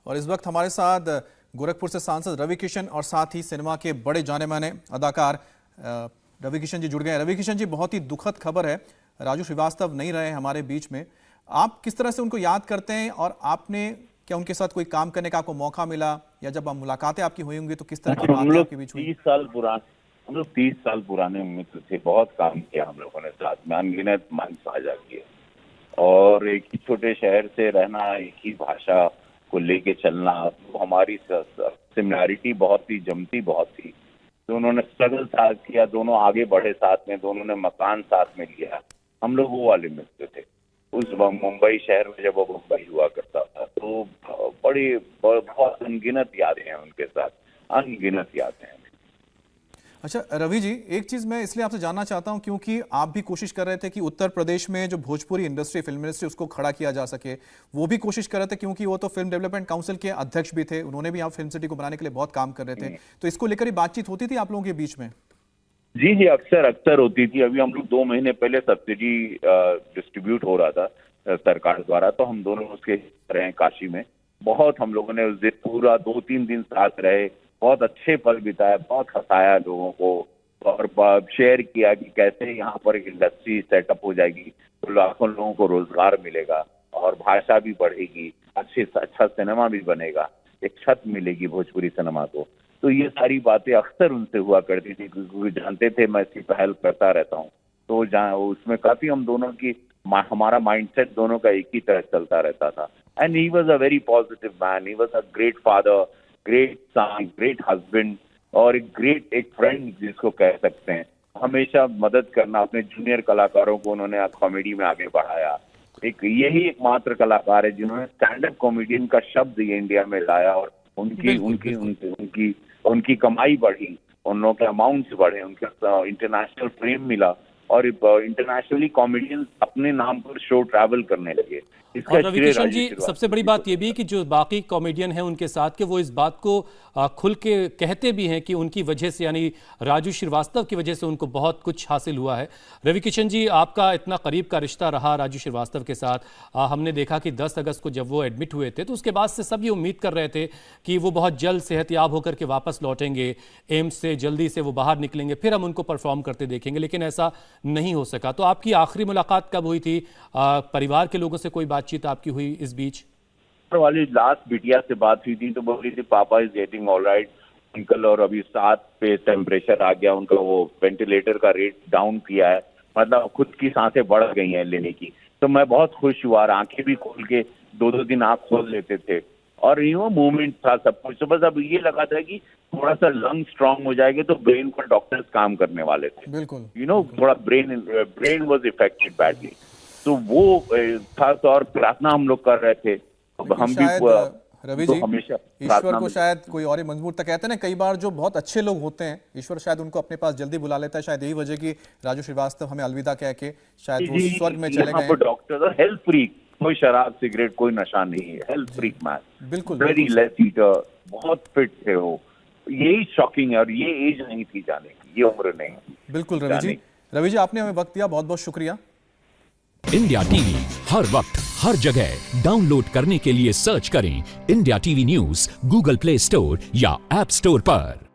और इस वक्त हमारे साथ गोरखपुर से सांसद रवि किशन और साथ ही सिनेमा के बड़े जाने माने अदाकार रवि किशन जी जुड़ गए हैं। रवि किशन जी, बहुत ही दुखद खबर है, राजू श्रीवास्तव नहीं रहे हमारे बीच में। आप किस तरह से उनको याद करते हैं और आपने क्या उनके साथ कोई काम करने का आपको मौका मिला, या जब आप मुलाकातें आपकी हुई होंगी तो किस तरह की बातें आपके बीच हुई? 30 साल पुराने मित्र थे, बहुत काम किया हम लोगों ने साथ में, अनगिनत मन साझा किए और एक ही छोटे शहर से रहना, एक ही भाषा को लेके चलना, तो हमारी सिमिलैरिटी बहुत थी, जमती बहुत थी। तो उन्होंने स्ट्रगल साथ किया, दोनों आगे बढ़े साथ में, दोनों ने मकान साथ में लिया। हम लोग वो वाले मित्र थे उस मुंबई शहर में जब वो मुंबई हुआ करता था। तो बहुत अनगिनत यादें हैं उनके साथ, अनगिनत यादें हैं। अच्छा रवि जी, एक चीज़ मैं इसलिए आपसे जानना चाहता हूं क्योंकि आप भी कोशिश कर रहे थे कि उत्तर प्रदेश में जो भोजपुरी इंडस्ट्री, फिल्म इंडस्ट्री, उसको खड़ा किया जा सके। वो भी कोशिश कर रहे थे क्योंकि वो तो फिल्म डेवलपमेंट काउंसिल के अध्यक्ष भी थे, उन्होंने भी यहाँ फिल्म सिटी को बनाने के लिए बहुत काम कर रहे थे। तो इसको लेकर ही बातचीत होती थी आप लोगों के बीच में? जी जी, अक्सर होती थी। अभी हम लोग 2 महीने पहले सब्सिडी डिस्ट्रीब्यूट हो रहा था सरकार द्वारा, तो हम दोनों उसके रहे काशी में। बहुत हम लोगों ने उस दिन पूरा 2-3 दिन साथ रहे, बहुत अच्छे पल बिताए, बहुत हंसाया लोगों को और शेयर किया कि कैसे यहाँ पर एक इंडस्ट्री सेटअप हो जाएगी तो लाखों लोगों को रोजगार मिलेगा और भाषा भी बढ़ेगी, अच्छा सिनेमा भी बनेगा, एक छत मिलेगी भोजपुरी सिनेमा को। तो ये सारी बातें अक्सर उनसे हुआ करती थी क्योंकि जानते थे मैं इसकी पहल करता रहता हूँ। तो उसमें काफी हम दोनों की हमारा माइंडसेट दोनों का एक ही तरह चलता रहता था। And he was a very positive man, he was a great father, great sun, great husband और एक फ्रेंड जिसको कह सकते हैं। हमेशा मदद करना, अपने जूनियर कलाकारों को उन्होंने कॉमेडी में आगे बढ़ाया। यही एकमात्र कलाकार है जिन्होंने स्टैंड अप कॉमेडियन का शब्द ये इंडिया में लाया और उनकी कमाई बढ़ी, उन लोगों के अमाउंट्स बढ़े, उनका इंटरनेशनल फेम मिला और इंटरनेशनली कॉमेडियंस अपने नाम पर शो ट्रैवल करने लगे। और रवि किशन जी, सबसे बड़ी बात यह भी कि जो बाकी कॉमेडियन हैं उनके साथ के वो इस बात को खुल के कहते भी हैं कि उनकी वजह से, यानी राजू श्रीवास्तव की वजह से उनको बहुत कुछ हासिल हुआ है। रवि किशन जी, आपका इतना करीब का रिश्ता रहा राजू श्रीवास्तव के साथ। हमने देखा कि 10 अगस्त को जब वो एडमिट हुए थे तो उसके बाद से सब ये उम्मीद कर रहे थे कि वो बहुत जल्द सेहतयाब होकर के वापस लौटेंगे, एम्स से जल्दी से वो बाहर निकलेंगे, फिर हम उनको परफॉर्म करते देखेंगे, लेकिन ऐसा नहीं हो सका। तो आपकी आखिरी मुलाकात कब हुई थी? परिवार के लोगों से कोई बातचीत आपकी हुई इस बीच? वाली लास्ट बिटिया से बात हुई थी तो बोल रही थी पापा इज गेटिंग ऑलराइट अंकल, और अभी 7 पे टेम्परेचर आ गया उनका, वो वेंटिलेटर का रेट डाउन किया है, मतलब खुद की सांसें बढ़ गई हैं लेने की। तो मैं बहुत खुश हुआ और आंखें भी खोल के 2-2 दिन आंख खोल लेते थे और मूवमेंट था सब कुछ। तो बस अब ये लगा था कि थोड़ा सा लंग स्ट्रांग हो जाएंगे तो ब्रेन पर डॉक्टर्स काम करने वाले थे। बिल्कुल थोड़ा ब्रेन वाज इफेक्टेड बैडली, तो वो था। तो और प्रार्थना हम लोग कर रहे थे। अब हम भी रवि जी, ईश्वर को शायद कोई और ही मंजूर तक कहते हैं ना, कई बार जो बहुत अच्छे लोग होते हैं ईश्वर शायद उनको अपने पास जल्दी बुला लेता है। शायद यही वजह की राजू श्रीवास्तव हमें अलविदा कह के शायद वो स्वर्ग में चले गए। डॉक्टर हेल्थ फ्रीक, कोई शराब सिगरेट कोई नशा नहीं है, हेल्थ फ्रीक मैन, बिल्कुल वेरी लेस ईटर, बहुत फिट थे वो। यही शॉकिंग है और ये एज नहीं थी जाने की, ये उम्र नहीं। बिल्कुल रवि जी आपने हमें वक्त दिया, बहुत बहुत शुक्रिया। इंडिया टीवी हर वक्त हर जगह डाउनलोड करने के लिए सर्च करें India TV news Google play store या ऐप स्टोर पर।